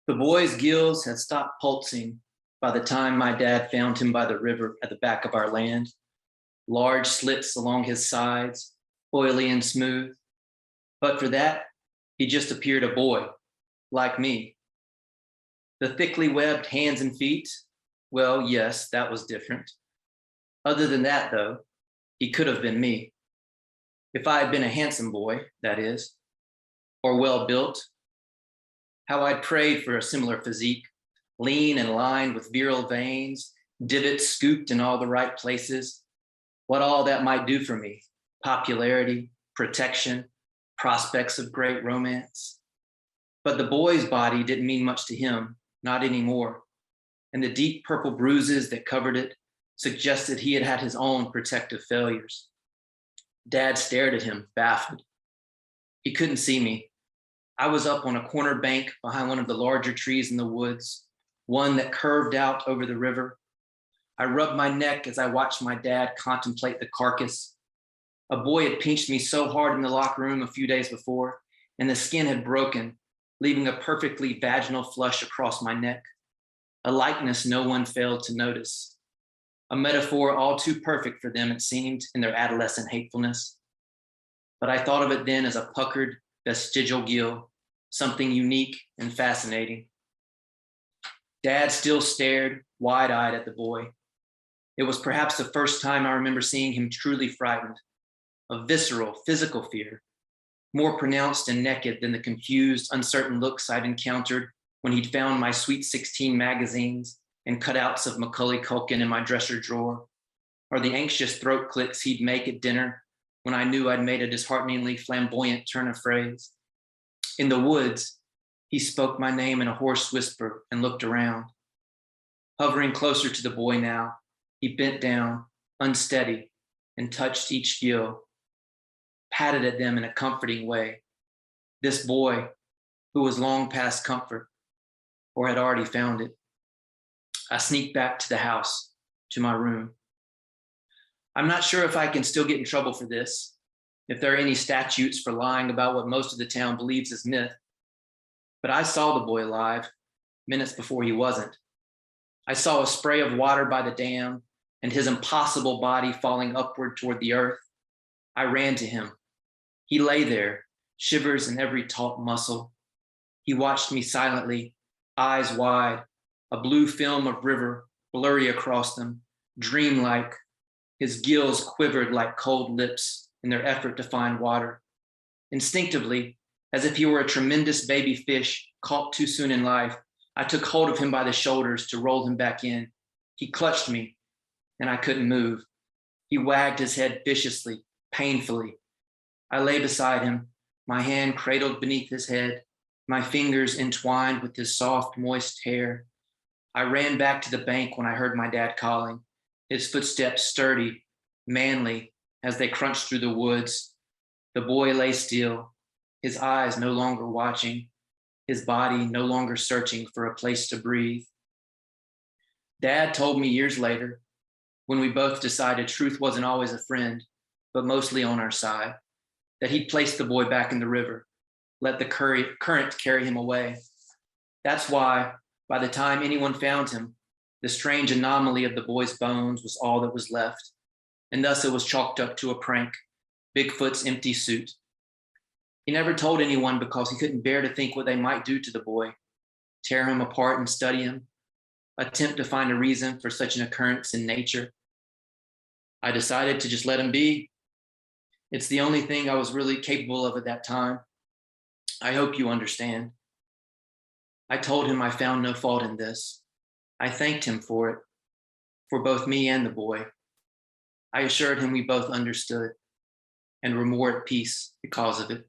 The boy's gills had stopped pulsing by the time my dad found him by the river at the back of our land. Large slits along his sides, oily and smooth. But for that, he just appeared a boy, like me. The thickly webbed hands and feet, well, yes, that was different. Other than that, though, he could have been me. If I had been a handsome boy, that is, or well built. How I'd prayed for a similar physique, lean and lined with virile veins, divots scooped in all the right places. What all that might do for me: popularity, protection, prospects of great romance. But the boy's body didn't mean much to him, not anymore. And the deep purple bruises that covered it suggested he had had his own protective failures. Dad stared at him, baffled. He couldn't see me. I was up on a corner bank behind one of the larger trees in the woods, one that curved out over the river. I rubbed my neck as I watched my dad contemplate the carcass. A boy had pinched me so hard in the locker room a few days before, and the skin had broken, leaving a perfectly vaginal flush across my neck. A likeness no one failed to notice. A metaphor all too perfect for them, it seemed, in their adolescent hatefulness. But I thought of it then as a puckered, vestigial gill, something unique and fascinating. Dad still stared wide-eyed at the boy. It was perhaps the first time I remember seeing him truly frightened, a visceral, physical fear, more pronounced and naked than the confused, uncertain looks I'd encountered when he'd found my Sweet 16 magazines and cutouts of Macaulay Culkin in my dresser drawer, or the anxious throat clicks he'd make at dinner when I knew I'd made a dishearteningly flamboyant turn of phrase. In the woods, he spoke my name in a hoarse whisper and looked around. Hovering closer to the boy now, he bent down, unsteady, and touched each gill, patted at them in a comforting way. This boy, who was long past comfort, or had already found it. I sneaked back to the house, to my room. I'm not sure if I can still get in trouble for this, if there are any statutes for lying about what most of the town believes is myth. But I saw the boy alive, minutes before he wasn't. I saw a spray of water by the dam and his impossible body falling upward toward the earth. I ran to him. He lay there, shivers in every taut muscle. He watched me silently, eyes wide, a blue film of river blurry across them, dreamlike. His gills quivered like cold lips in their effort to find water. Instinctively, as if he were a tremendous baby fish caught too soon in life, I took hold of him by the shoulders to roll him back in. He clutched me, and I couldn't move. He wagged his head viciously, painfully. I lay beside him, my hand cradled beneath his head, my fingers entwined with his soft, moist hair. I ran back to the bank when I heard my dad calling, his footsteps sturdy, manly, as they crunched through the woods. The boy lay still, his eyes no longer watching, his body no longer searching for a place to breathe. Dad told me years later, when we both decided truth wasn't always a friend, but mostly on our side, that he'd placed the boy back in the river, let the current carry him away. That's why, by the time anyone found him, the strange anomaly of the boy's bones was all that was left, and thus it was chalked up to a prank, Bigfoot's empty suit. He never told anyone because he couldn't bear to think what they might do to the boy, tear him apart and study him, attempt to find a reason for such an occurrence in nature. I decided to just let him be. It's the only thing I was really capable of at that time. I hope you understand. I told him I found no fault in this. I thanked him for it, for both me and the boy. I assured him we both understood and were more at peace because of it.